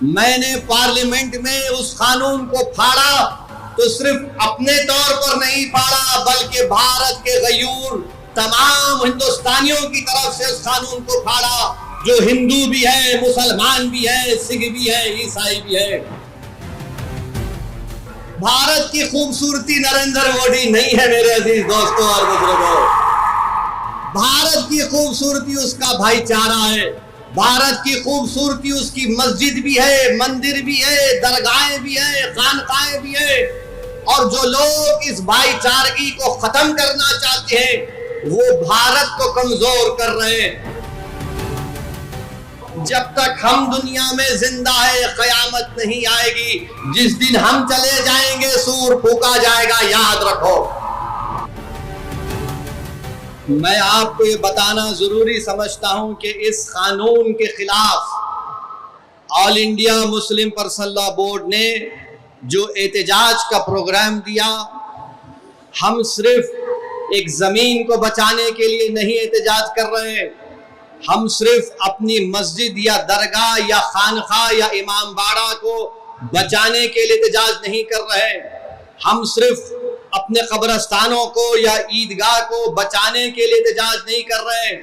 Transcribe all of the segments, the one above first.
मैंने पार्लियामेंट में उस कानून को फाड़ा तो सिर्फ अपने तौर पर नहीं फाड़ा, बल्कि भारत के गयूर तमाम हिंदुस्तानियों की तरफ से उस कानून को फाड़ा, जो हिंदू भी है, मुसलमान भी है, सिख भी है, ईसाई भी है। भारत की खूबसूरती नरेंद्र मोदी नहीं है मेरे अजीज दोस्तों और बुजुर्गों। भारत की खूबसूरती उसका भाईचारा है। भारत की खूबसूरती उसकी मस्जिद भी है, मंदिर भी है, दरगाहें भी है, खानकाहें भी है। और जो लोग इस भाईचारगी को खत्म करना चाहते हैं वो भारत को कमजोर कर रहे हैं। जब तक हम दुनिया में जिंदा है कयामत नहीं आएगी। जिस दिन हम चले जाएंगे सूर फूका जाएगा, याद रखो। मैं आपको ये बताना जरूरी समझता हूं कि इस कानून के खिलाफ all India Muslim personal law board ने जो एहतजाज का प्रोग्राम दिया, हम सिर्फ एक जमीन को बचाने के लिए नहीं एहतजाज कर रहे हैं। हम सिर्फ अपनी मस्जिद या दरगाह या खानखा या इमाम बाड़ा को बचाने के लिए एहतजाज नहीं कर रहे। हम सिर्फ अपने कब्रस्तानों को या ईदगाह को बचाने के लिए एहतजाज नहीं कर रहे।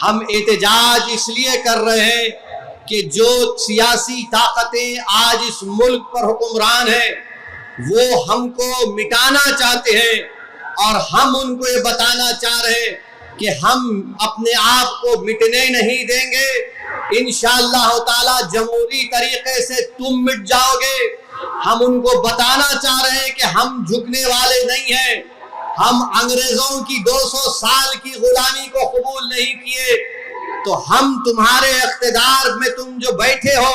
हम एहतजाज इसलिए कर रहे हैं कि जो सियासी ताकतें आज इस मुल्क पर हुक्मरान हैं वो हमको मिटाना चाहते हैं, और हम उनको ये बताना चाह रहे हैं कि हम अपने आप को मिटने नहीं देंगे। इंशाअल्लाह ताला जमहूरी तरीके से तुम मिट जाओगे। हम उनको बताना चाह रहे हैं कि हम झुकने वाले नहीं हैं। हम अंग्रेजों की 200 साल की गुलामी को कबूल नहीं किए। तो हम तुम्हारे इख्तिदार में तुम जो बैठे हो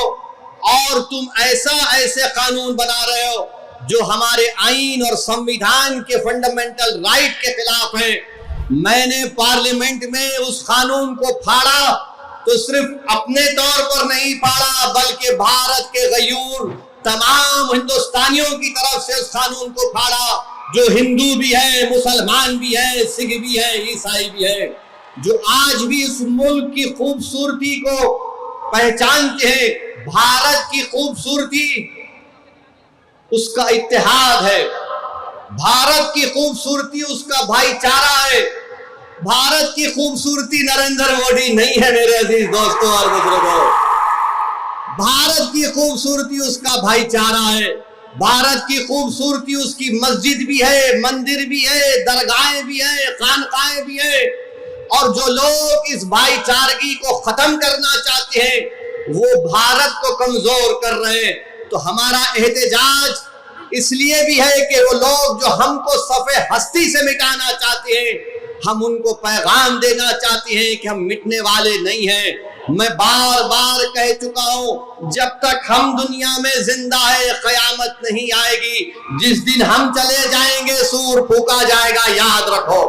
और तुम ऐसे कानून बना रहे हो जो हमारे आईन और संविधान के फंडामेंटल राइट के खिलाफ है। मैंने पार्लियामेंट में उस कानून को फाड़ा तो सिर्फ अपने तौर पर नहीं फाड़ा, बल्कि भारत के गयूर तमाम हिंदुस्तानियों की तरफ से उस कानून को फाड़ा, जो हिंदू भी है, मुसलमान भी है, सिख भी है, ईसाई भी है, जो आज भी इस मुल्क की खूबसूरती को पहचानते हैं। भारत की खूबसूरती उसका इत्तेहाद है। भारत की खूबसूरती उसका भाईचारा है। भारत की खूबसूरती नरेंद्र मोदी नहीं है मेरे अजीज दोस्तों और बुजुर्गों। भारत की खूबसूरती उसका भाईचारा है। भारत की खूबसूरती उसकी मस्जिद भी है, मंदिर भी है, दरगाहें भी है, खानकाहें भी है। और जो लोग इस भाईचारगी को खत्म करना चाहते हैं वो भारत को कमजोर कर रहे हैं। तो हमारा एहतजाज इसलिए भी है कि वो लोग जो हमको सफ़े हस्ती से मिटाना चाहते हैं, हम उनको पैगाम देना चाहते हैं कि हम मिटने वाले नहीं हैं। मैं बार बार कह चुका हूं, जब तक हम दुनिया में जिंदा है कयामत नहीं आएगी। जिस दिन हम चले जाएंगे सूर फूका जाएगा, याद रखो।